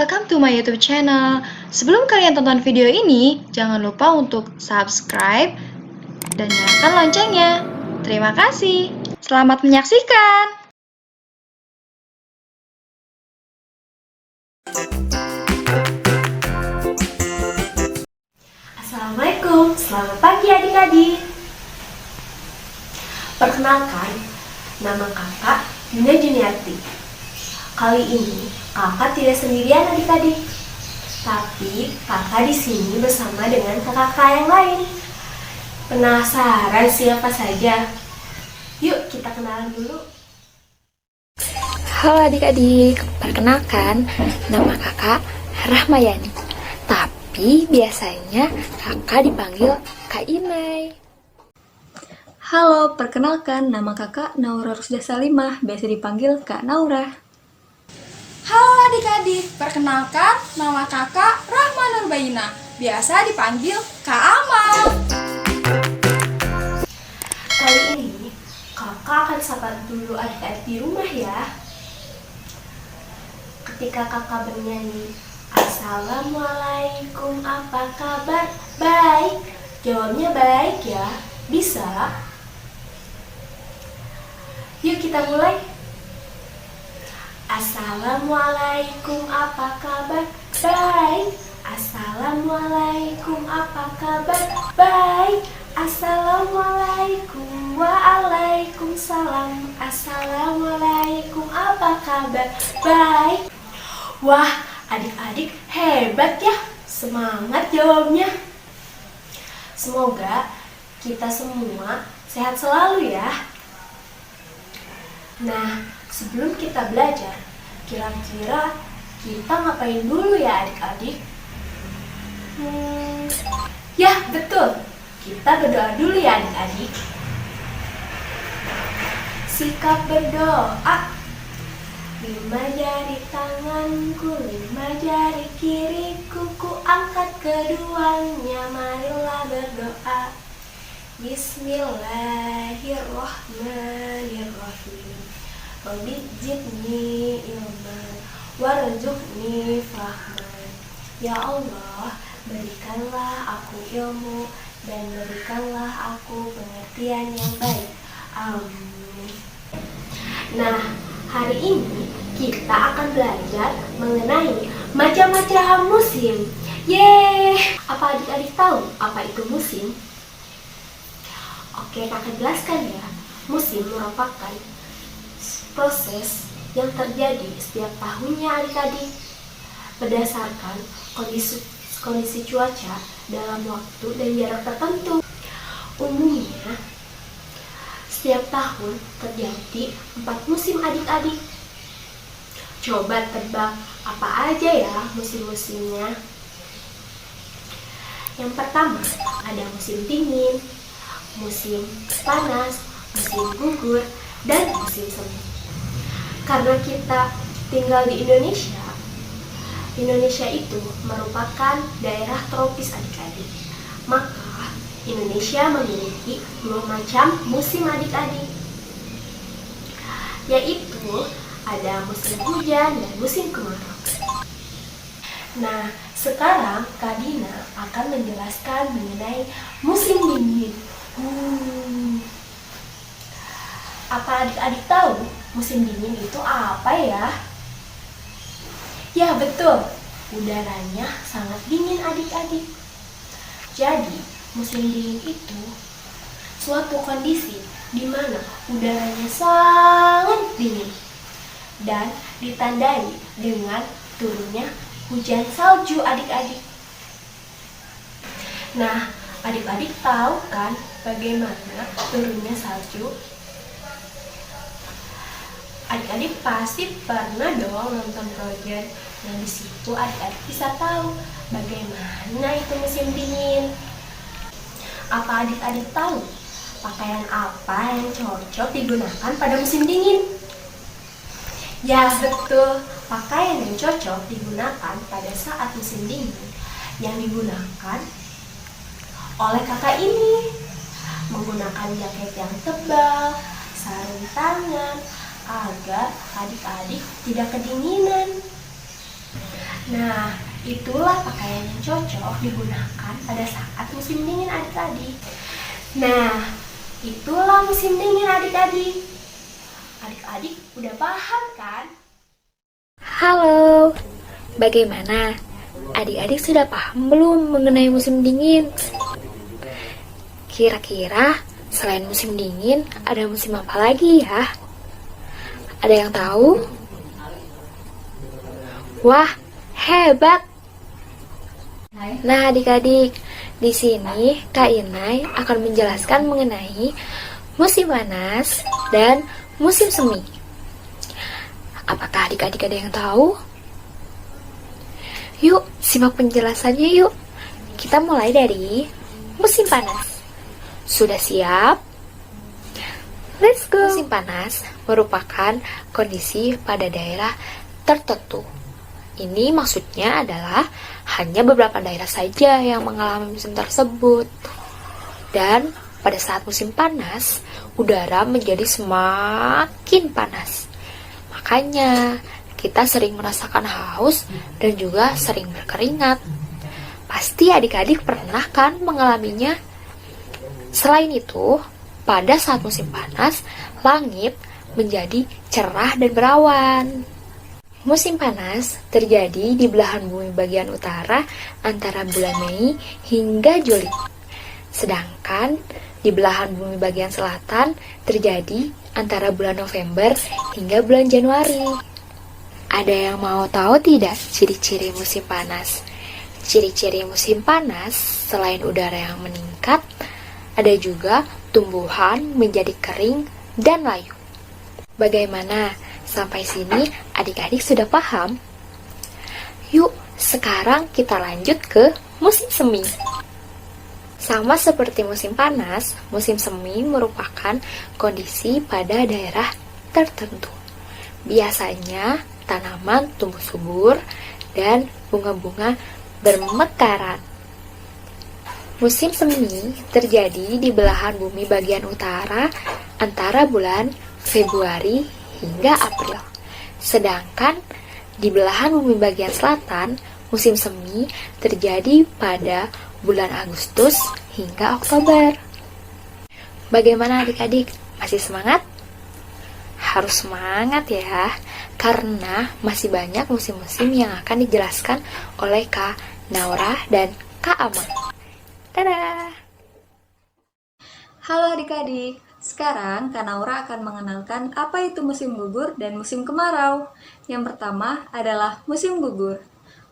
welcome to my YouTube channel. Sebelum kalian tonton video ini, jangan lupa untuk subscribe dan nyalakan loncengnya. Terima kasih. Selamat menyaksikan. Assalamualaikum, selamat pagi adik-adik. Perkenalkan, nama kakak Yuna Juniarti. Kali ini kakak tidak sendirian adik-adik, tapi kakak di sini bersama dengan kakak yang lain. Penasaran siapa saja? Yuk kita kenalan dulu. Halo adik-adik, perkenalkan nama kakak Rahmayani. Tapi biasanya kakak dipanggil Kak Imai. Halo, perkenalkan nama kakak Naura Rusda Salimah, biasa dipanggil Kak Naura. Halo adik-adik, perkenalkan nama kakak Rahma Nurbayina, biasa dipanggil Kak Amal. Kali ini kakak akan sapa dulu adik-adik di rumah ya. Ketika kakak bernyanyi, Assalamualaikum, apa kabar? Baik. Jawabnya baik ya. Bisa? Yuk kita mulai. Assalamualaikum, apa kabar? Baik. Assalamualaikum, apa kabar? Baik. Assalamualaikum, waalaikumsalam. Assalamualaikum, apa kabar? Baik. Wah, adik-adik hebat ya. Semangat jawabnya. Semoga kita semua sehat selalu ya. Nah, sebelum kita belajar, kira-kira kita ngapain dulu ya adik-adik? Ya, betul. Kita berdoa dulu ya adik-adik. Sikap berdoa. 5 jari tanganku, 5 jari kiriku, ku angkat keduanya, marilah berdoa. Bismillahirrahmanirrahim. Rabbi zidni ilman warzuqni fahman. Ya Allah, berikanlah aku ilmu dan berikanlah aku pengertian yang baik. Amin. Nah, hari ini kita akan belajar mengenai macam-macam musim. Yeay! Apa adik-adik tahu apa itu musim? Oke, kakak jelaskan ya. Musim merupakan proses yang terjadi setiap tahunnya adik-adik berdasarkan kondisi cuaca dalam waktu dan jarak tertentu. Umumnya setiap tahun terjadi 4 musim adik-adik. Coba tebak apa aja ya musim-musimnya. Yang pertama ada musim dingin, musim panas, musim gugur, dan musim semi. Karena kita tinggal di Indonesia, Indonesia itu merupakan daerah tropis adik-adik. Maka Indonesia memiliki 2 macam musim adik-adik, yaitu ada musim hujan dan musim kemarau. Nah, sekarang Kak Dina akan menjelaskan mengenai musim dingin. Apa adik-adik tahu musim dingin itu apa ya? Ya betul, udaranya sangat dingin adik-adik. Jadi, musim dingin itu suatu kondisi di mana udaranya sangat dingin dan ditandai dengan turunnya hujan salju adik-adik. Nah, adik-adik tahu kan bagaimana turunnya salju? Adik-adik pasti pernah dong nonton Frozen, yang di situ adik-adik bisa tahu bagaimana itu musim dingin. Apa adik-adik tahu pakaian apa yang cocok digunakan pada musim dingin? Ya betul, pakaian yang cocok digunakan pada saat musim dingin yang digunakan oleh kakak ini menggunakan jaket yang tebal, sarung tangan, agar adik-adik tidak kedinginan. Nah, itulah pakaian yang cocok digunakan pada saat musim dingin adik-adik. Nah, itulah musim dingin adik-adik. Adik-adik udah paham kan? Halo, bagaimana? Adik-adik sudah paham belum mengenai musim dingin? Kira-kira selain musim dingin, ada musim apa lagi ya? Ada yang tahu? Wah, hebat! Nah, adik-adik, di sini Kak Inai akan menjelaskan mengenai musim panas dan musim semi. Apakah adik-adik ada yang tahu? Yuk, simak penjelasannya yuk. Kita mulai dari musim panas. Sudah siap? Let's go! Musim panas merupakan kondisi pada daerah tertentu. Ini maksudnya adalah hanya beberapa daerah saja yang mengalami musim tersebut. Dan pada saat musim panas, udara menjadi semakin panas. Makanya, kita sering merasakan haus dan juga sering berkeringat. Pasti adik-adik pernah kan mengalaminya? Selain itu, pada saat musim panas, langit menjadi cerah dan berawan. Musim panas terjadi di belahan bumi bagian utara antara bulan Mei hingga Juli. Sedangkan di belahan bumi bagian selatan terjadi antara bulan November hingga bulan Januari. Ada yang mau tahu tidak ciri-ciri musim panas? Ciri-ciri musim panas selain udara yang meningkat, ada juga tumbuhan menjadi kering dan layu. Bagaimana? Sampai sini adik-adik sudah paham? Yuk, sekarang kita lanjut ke musim semi. Sama seperti musim panas, musim semi merupakan kondisi pada daerah tertentu. Biasanya tanaman tumbuh subur dan bunga-bunga bermekaran. Musim semi terjadi di belahan bumi bagian utara antara bulan Februari hingga April. Sedangkan di belahan bumi bagian selatan, musim semi terjadi pada bulan Agustus hingga Oktober. Bagaimana adik-adik? Masih semangat? Harus semangat ya, karena masih banyak musim-musim yang akan dijelaskan oleh Kak Naura dan Kak Ama. Dadah! Halo adik-adik, sekarang Kak Naura akan mengenalkan apa itu musim gugur dan musim kemarau. Yang pertama adalah musim gugur.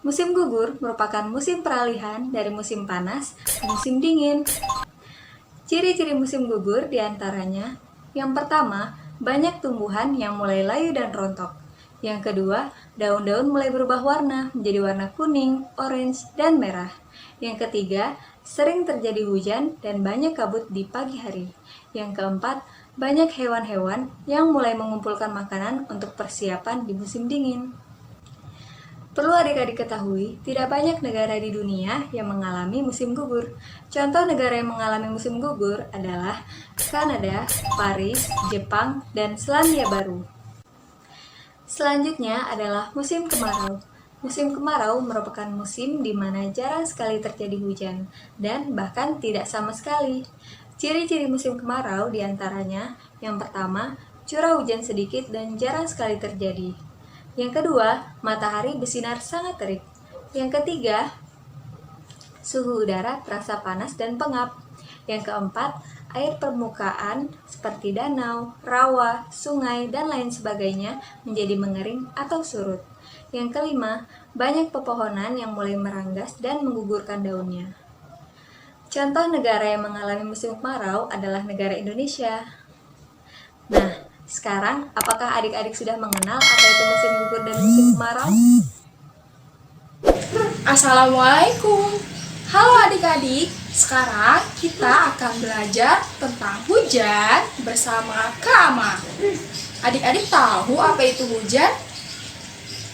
Musim gugur merupakan musim peralihan dari musim panas ke musim dingin. Ciri-ciri musim gugur diantaranya, yang pertama, banyak tumbuhan yang mulai layu dan rontok. Yang kedua, daun-daun mulai berubah warna menjadi warna kuning, orange, dan merah. Yang ketiga, sering terjadi hujan dan banyak kabut di pagi hari. Yang keempat, banyak hewan-hewan yang mulai mengumpulkan makanan untuk persiapan di musim dingin. Perlu adik-adik ketahui, tidak banyak negara di dunia yang mengalami musim gugur. Contoh negara yang mengalami musim gugur adalah Kanada, Paris, Jepang, dan Selandia Baru. Selanjutnya adalah musim kemarau. Musim kemarau merupakan musim di mana jarang sekali terjadi hujan, dan bahkan tidak sama sekali. Ciri-ciri musim kemarau diantaranya, yang pertama, curah hujan sedikit dan jarang sekali terjadi. Yang kedua, matahari bersinar sangat terik. Yang ketiga, suhu udara terasa panas dan pengap. Yang keempat, air permukaan seperti danau, rawa, sungai, dan lain sebagainya menjadi mengering atau surut. Yang kelima, banyak pepohonan yang mulai meranggas dan menggugurkan daunnya. Contoh negara yang mengalami musim kemarau adalah negara Indonesia. Nah, sekarang apakah adik-adik sudah mengenal apa itu musim gugur dan musim kemarau? Assalamualaikum. Halo adik-adik, sekarang kita akan belajar tentang hujan bersama Kak Ama. Adik-adik tahu apa itu hujan?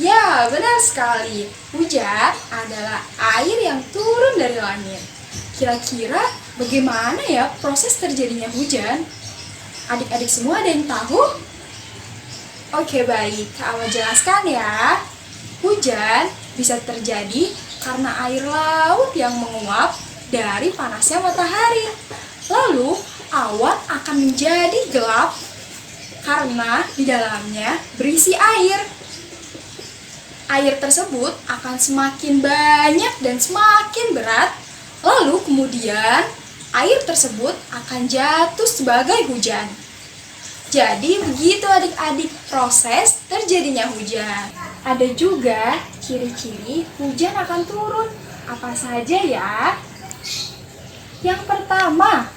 Ya, benar sekali. Hujan adalah air yang turun dari langit. Kira-kira bagaimana ya proses terjadinya hujan? Adik-adik semua ada yang tahu? Oke, baik. Kak Ama jelaskan ya. Hujan bisa terjadi karena air laut yang menguap dari panasnya matahari. Lalu, awan akan menjadi gelap karena di dalamnya berisi air. Air tersebut akan semakin banyak dan semakin berat. Lalu kemudian air tersebut akan jatuh sebagai hujan. Jadi begitu adik-adik proses terjadinya hujan. Ada juga ciri-ciri hujan akan turun. Apa saja ya? Yang pertama,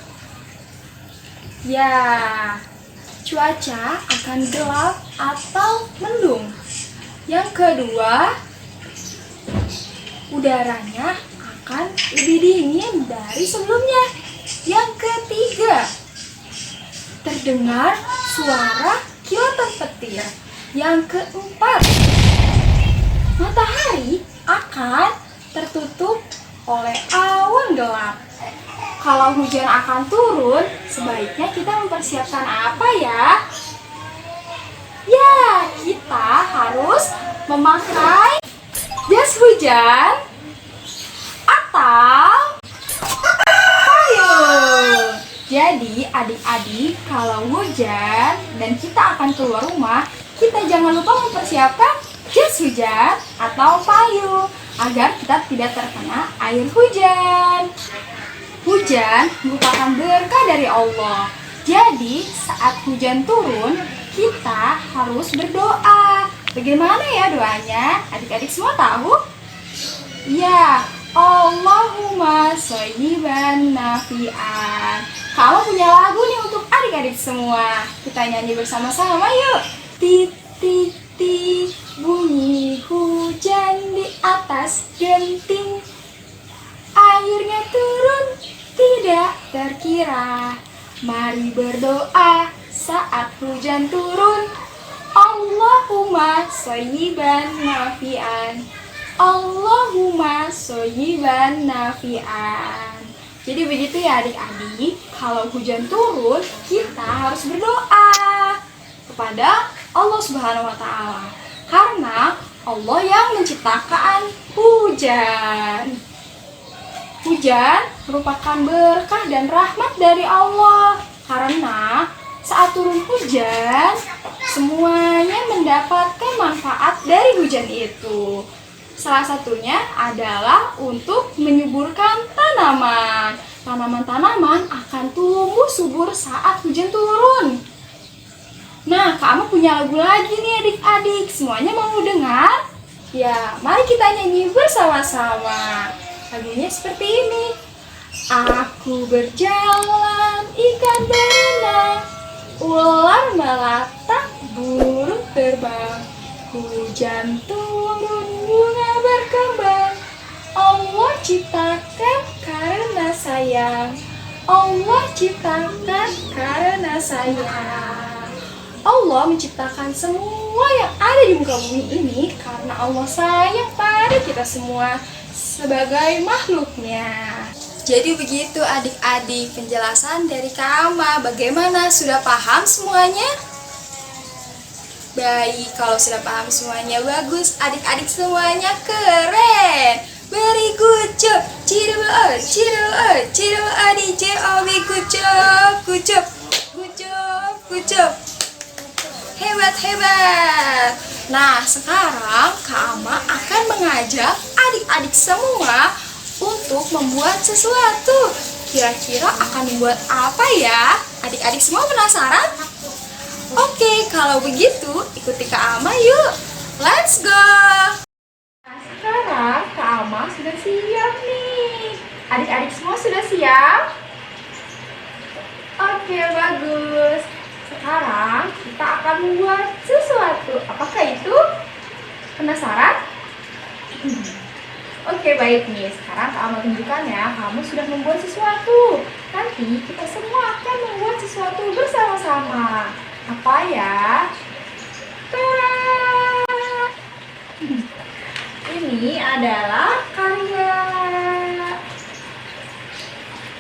ya, cuaca akan gelap atau mendung. Yang kedua, udaranya akan lebih dingin dari sebelumnya. Yang ketiga, terdengar suara kilatan petir. Yang keempat, matahari akan tertutup oleh awan gelap. Kalau hujan akan turun, sebaiknya kita mempersiapkan apa ya? Ya, kita harus memakai jas hujan atau payung. Jadi adik-adik, kalau hujan dan kita akan keluar rumah, kita jangan lupa mempersiapkan jas hujan atau payung agar kita tidak terkena air hujan. Hujan merupakan berkah dari Allah. Jadi saat hujan turun, kita harus berdoa. Bagaimana ya doanya? Adik-adik semua tahu? Ya, Allahumma shayyiban nafi'an. Kamu punya lagu nih untuk adik-adik semua. Kita nyanyi bersama-sama yuk. Titik-titik bunyi hujan di atas genting. Airnya turun tidak terkira. Mari berdoa saat hujan turun. Allahumma shayyiban nafi'an. Allahumma shayyiban nafi'an. Jadi begitu ya adik-adik, kalau hujan turun, kita harus berdoa kepada Allah Subhanahu wa Ta'ala. Karena Allah yang menciptakan hujan. Hujan merupakan berkah dan rahmat dari Allah. Karena saat turun hujan, semuanya mendapatkan manfaat dari hujan itu. Salah satunya adalah untuk menyuburkan tanaman. Tanaman-tanaman akan tumbuh subur saat hujan turun. Nah, kamu punya lagu lagi nih adik-adik. Semuanya mau dengar? Ya, mari kita nyanyi bersama-sama. Lagunya seperti ini. Aku berjalan, ikan berenang, ular melata, burung terbang. Hujan turun, bunga berkembang. Allah ciptakan karena sayang. Allah ciptakan karena sayang. Allah menciptakan semua yang ada di muka bumi ini karena Allah sayang pada kita semua sebagai makhluknya. Jadi begitu adik-adik penjelasan dari Kak Ama. Bagaimana, sudah paham semuanya? Baik, kalau sudah paham semuanya bagus. Adik-adik semuanya keren. Very good job. Cirebel, cirebel, cirebel adi job, good job, good job, good job, good job. Hebat, hebat. Nah, sekarang Kak Ama akan mengajak adik-adik semua untuk membuat sesuatu. Kira-kira akan membuat apa ya? Adik-adik semua penasaran? Oke, kalau begitu ikuti Kak Ama yuk. Let's go. Nah, sekarang Kak Ama sudah siap nih. Adik-adik semua sudah siap? Oke, bagus. Sekarang kita akan membuat sesuatu. Apakah itu? Penasaran? Oke, baik nih. Sekarang Kak Ama tunjukkan ya, kamu sudah membuat sesuatu. Nanti kita semua akan membuat sesuatu bersama-sama. Apa ya? Tara! Ini adalah karya.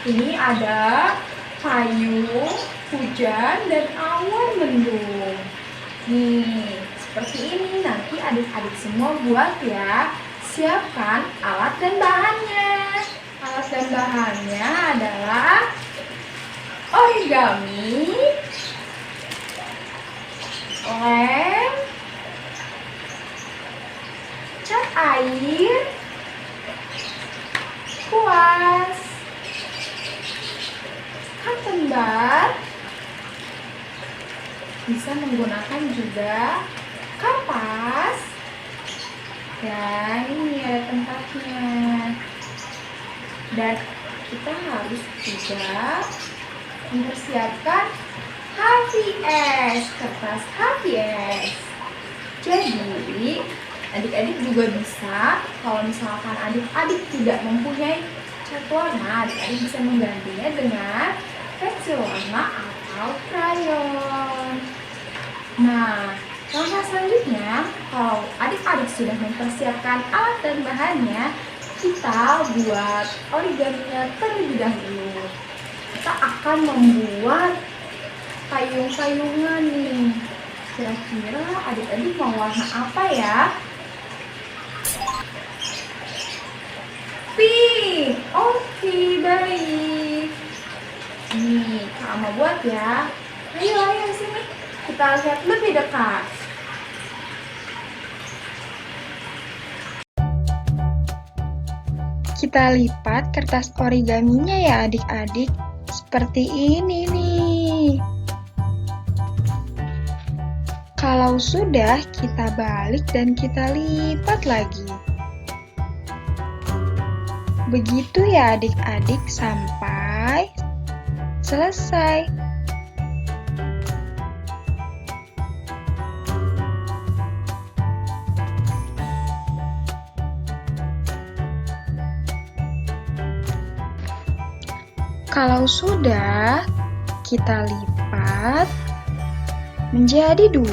Ini ada payung, hujan, dan awan mendung. Nih, seperti ini. Nanti adik-adik semua buat ya. Siapkan alat dan bahannya. Alat dan bahannya adalah origami, lem, cat air, kuas, cotton bud, bisa menggunakan juga kapas, dan ini ada tempatnya. Dan kita harus juga mempersiapkan HVS, kertas HVS. Jadi adik-adik juga bisa, kalau misalkan adik-adik tidak mempunyai cat warna, adik-adik bisa menggantinya dengan pensil warna atau krayon. Nah, langkah selanjutnya, kalau adik-adik sudah mempersiapkan alat dan bahannya, kita buat origaminya terlebih dahulu. Kita akan membuat payung-payungan nih. Kira-kira adik-adik mau warna apa ya? Pink. Oke, baik. Nih, Kak Ama buat ya. Ayo sini. Kita lihat lebih dekat. Kita lipat kertas origaminya ya adik-adik. Seperti ini nih. Kalau sudah, kita balik dan kita lipat lagi. Begitu ya adik-adik sampai selesai. Kalau sudah, kita lipat menjadi 2.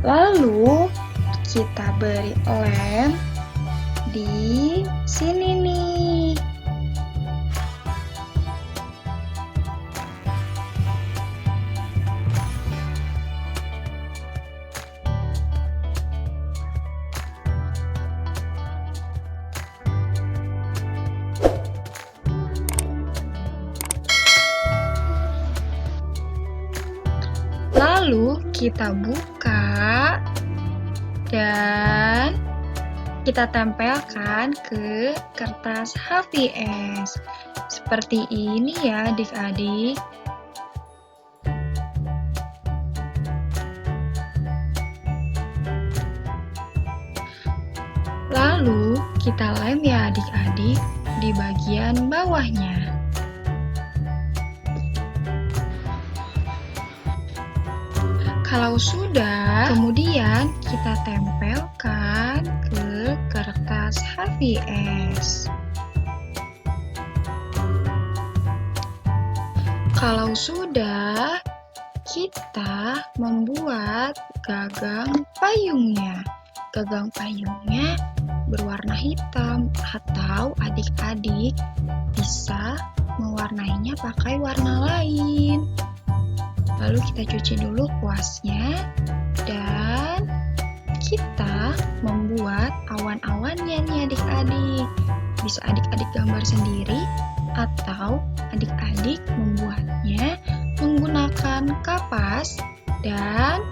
Lalu kita beri lem di sini nih. Lalu kita buka dan kita tempelkan ke kertas HVS. Seperti ini ya adik-adik. Lalu kita lem ya adik-adik di bagian bawahnya. Kalau sudah, kemudian kita tempelkan ke kertas HVS. Kalau sudah, kita membuat gagang payungnya. Gagang payungnya berwarna hitam atau adik-adik bisa mewarnainya pakai warna lain. Lalu kita cuci dulu kuasnya dan kita membuat awan-awannya nih adik-adik. Bisa adik-adik gambar sendiri atau adik-adik membuatnya menggunakan kapas dan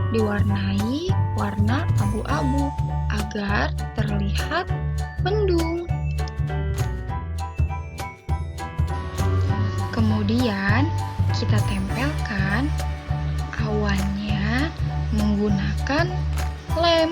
diwarnai warna abu-abu agar terlihat mendung. Kemudian kita tempelkan awannya menggunakan lem.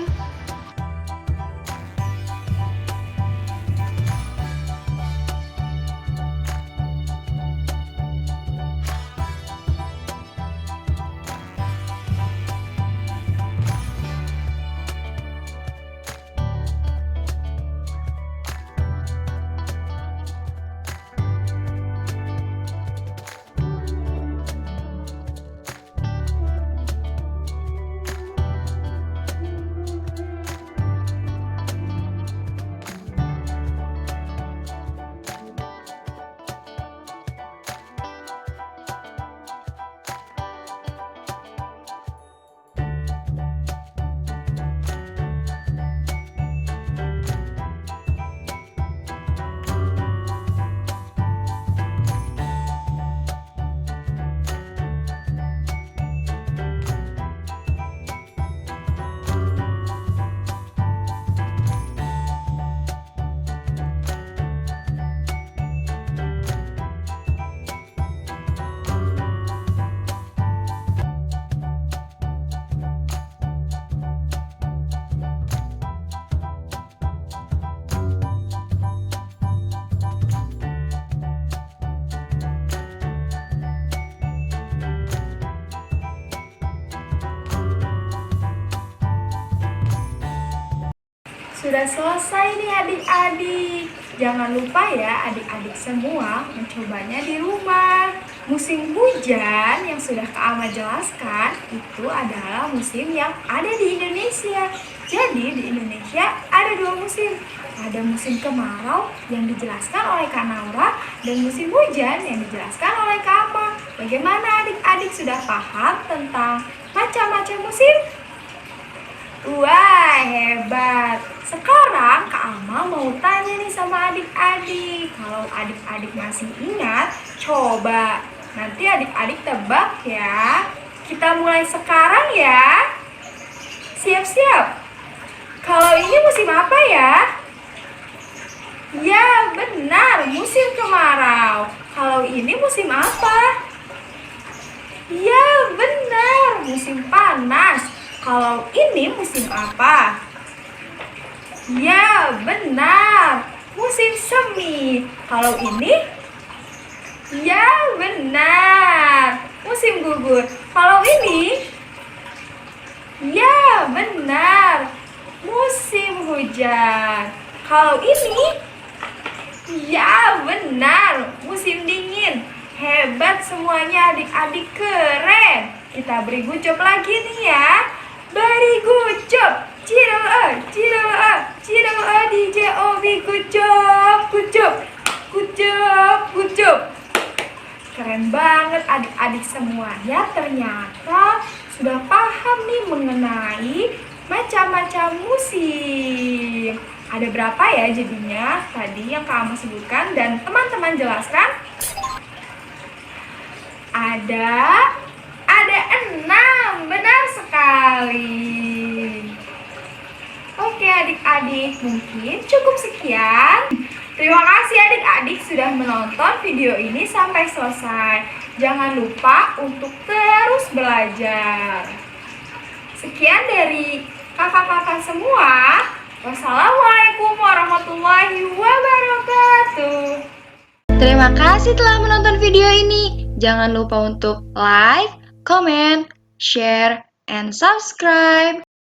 Sudah selesai nih adik-adik. Jangan lupa ya adik-adik semua mencobanya di rumah. Musim hujan yang sudah Kak Alma jelaskan itu adalah musim yang ada di Indonesia. Jadi di Indonesia ada dua musim. Ada musim kemarau yang dijelaskan oleh Kak Naura dan musim hujan yang dijelaskan oleh Kak Alma. Bagaimana adik-adik sudah paham tentang macam-macam musim? Wah, hebat. Sekarang Kak Alma mau tanya nih sama adik-adik. Kalau adik-adik masih ingat, coba nanti adik-adik tebak ya. Kita mulai sekarang ya. Siap-siap. Kalau ini musim apa ya? Ya, benar, musim kemarau. Kalau ini musim apa? Ya, benar, musim panas. Kalau ini musim apa? Ya, benar, musim semi. Kalau ini? Ya, benar, musim gugur. Kalau ini? Ya, benar, musim hujan. Kalau ini? Ya, benar, musim dingin. Hebat semuanya adik-adik, keren. Kita beri gucop lagi nih ya. Beri gucop. Cidoa, cidoa, cidoa di JOB gucop, gucop, gucop, gucop. Keren banget adik-adik semuanya. Ternyata sudah paham nih mengenai macam-macam musim. Ada berapa ya jadinya tadi yang kamu sebutkan dan teman-teman jelaskan? Ada 6, benar sekali. Oke adik-adik, mungkin cukup sekian. Terima kasih adik-adik sudah menonton video ini sampai selesai. Jangan lupa untuk terus belajar. Sekian dari kakak-kakak semua. Wassalamualaikum warahmatullahi wabarakatuh. Terima kasih telah menonton video ini. Jangan lupa untuk like, comment, share, and subscribe.